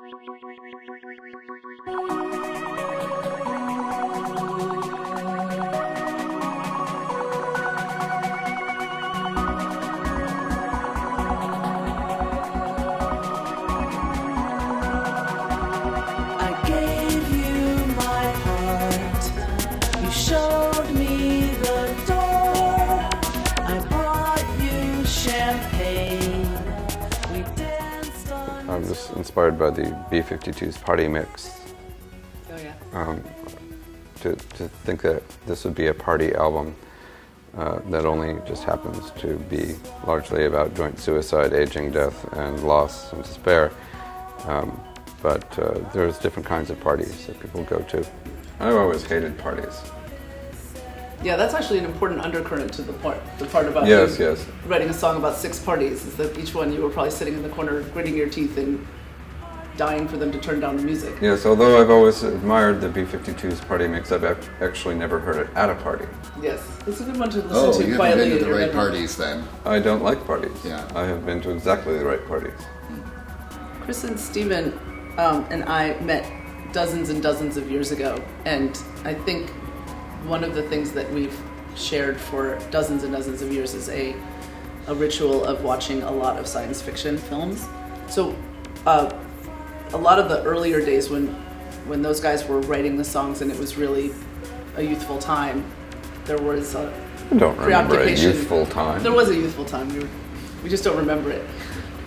I was inspired by the B-52's Party Mix. Oh yeah. To think that this would be a party album that only just happens to be largely about joint suicide, aging, death, and loss and despair. But there's different kinds of parties that people go to. I've always hated parties. Yeah, that's actually an important undercurrent to the part about yes. writing a song about 6 parties, is that each one you were probably sitting in the corner gritting your teeth and dying for them to turn down the music. Yes, although I've always admired the B-52's Party Mix, I've actually never heard it at a party. Yes, it's a good one to listen to you quietly. haven't been to the right parties then. I don't like parties. Yeah. I have been to exactly the right parties. Chris and Stephen and I met dozens and dozens of years ago, and I think one of the things that we've shared for dozens and dozens of years is a ritual of watching a lot of science fiction films. So a lot of the earlier days when those guys were writing the songs and it was really a youthful time, there was a I don't remember a preoccupation. youthful time. There was a youthful time. We just don't remember it.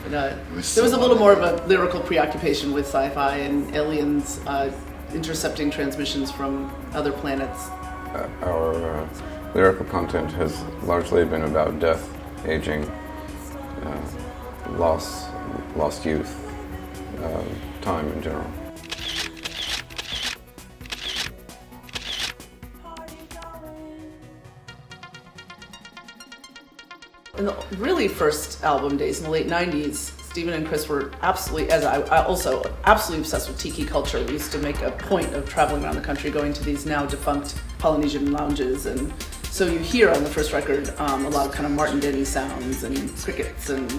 But, there so was a little more of a lyrical preoccupation with sci-fi and aliens intercepting transmissions from other planets. Our lyrical content has largely been about death, aging, lost youth, time in general. In the really first album days in the late 90s, Stephen and Chris were absolutely, as I also absolutely obsessed with tiki culture. We used to make a point of traveling around the country, going to these now defunct Polynesian lounges, and so you hear on the first record a lot of kind of Martin Denny sounds and crickets and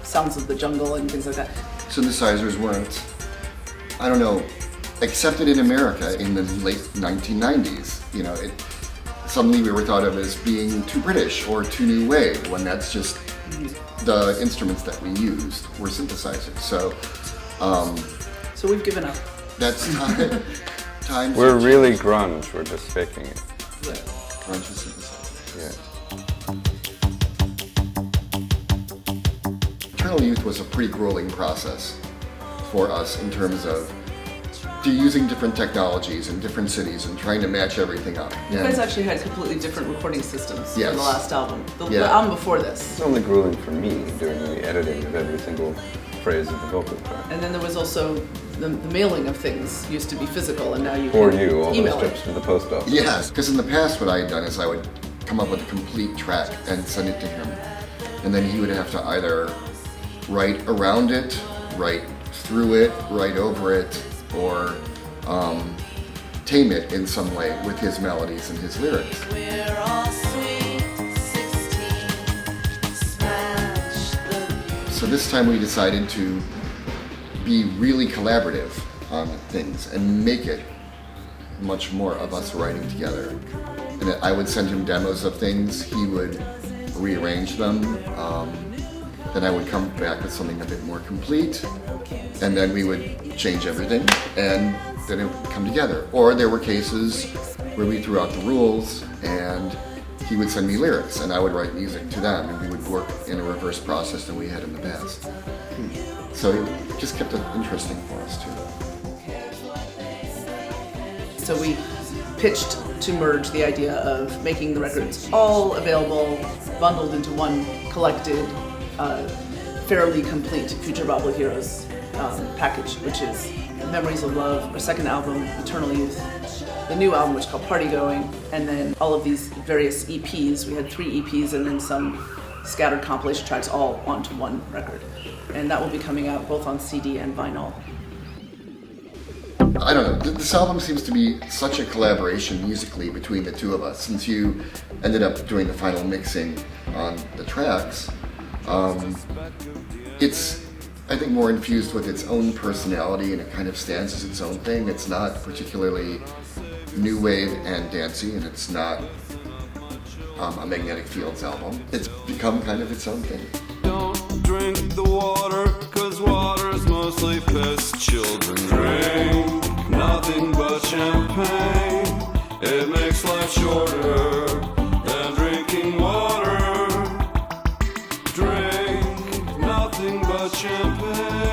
sounds of the jungle and things like that. Synthesizers weren't, I don't know, accepted in America in the late 1990s. You know, suddenly we were thought of as being too British or too new wave, when that's just the instruments that we used were synthesizers. So we've given up. That's time. We're really grunge, we're just faking it. Yeah. Grunge and synthesizers. Yeah. Eternal Youth was a pretty grueling process for us in terms of using different technologies in different cities and trying to match everything up. You guys actually had completely different recording systems Yes. for the last album. The Yeah. album before this. It's only grueling for me doing the editing of every single phrase of the vocal track. And then there was also the mailing of things used to be physical, and now you For can you, all email those it. trips to the post office. Yes, because in the past what I had done is I would come up with a complete track and send it to him. And then he would have to either write around it, write through it, write over it, or tame it in some way with his melodies and his lyrics. We're all sweet 16, smash the So this time we decided to be really collaborative on things and make it much more of us writing together. And I would send him demos of things, he would rearrange them, then I would come back with something a bit more complete, and then we would change everything, and then it would come together. Or there were cases where we threw out the rules, and he would send me lyrics, and I would write music to them, and we would work in a reverse process than we had in the past. So it just kept it interesting for us too. So we pitched to merge the idea of making the records all available, bundled into one collected, fairly complete Future Bobble Heroes package, which is Memories of Love, our second album, Eternal Youth, the new album, which is called Party Going, and then all of these various EPs. We had 3 EPs and then some scattered compilation tracks all onto one record. And that will be coming out both on CD and vinyl. I don't know, this album seems to be such a collaboration musically between the two of us. Since you ended up doing the final mixing on the tracks, it's I think, more infused with its own personality, and it kind of stands as its own thing. It's not particularly new wave and dancey, and it's not a Magnetic Fields album. It's become kind of its own thing. Don't drink the water, 'cause water's mostly piss. Children drink nothing but champagne. It makes life shorter than drinking water. Drink nothing but champagne.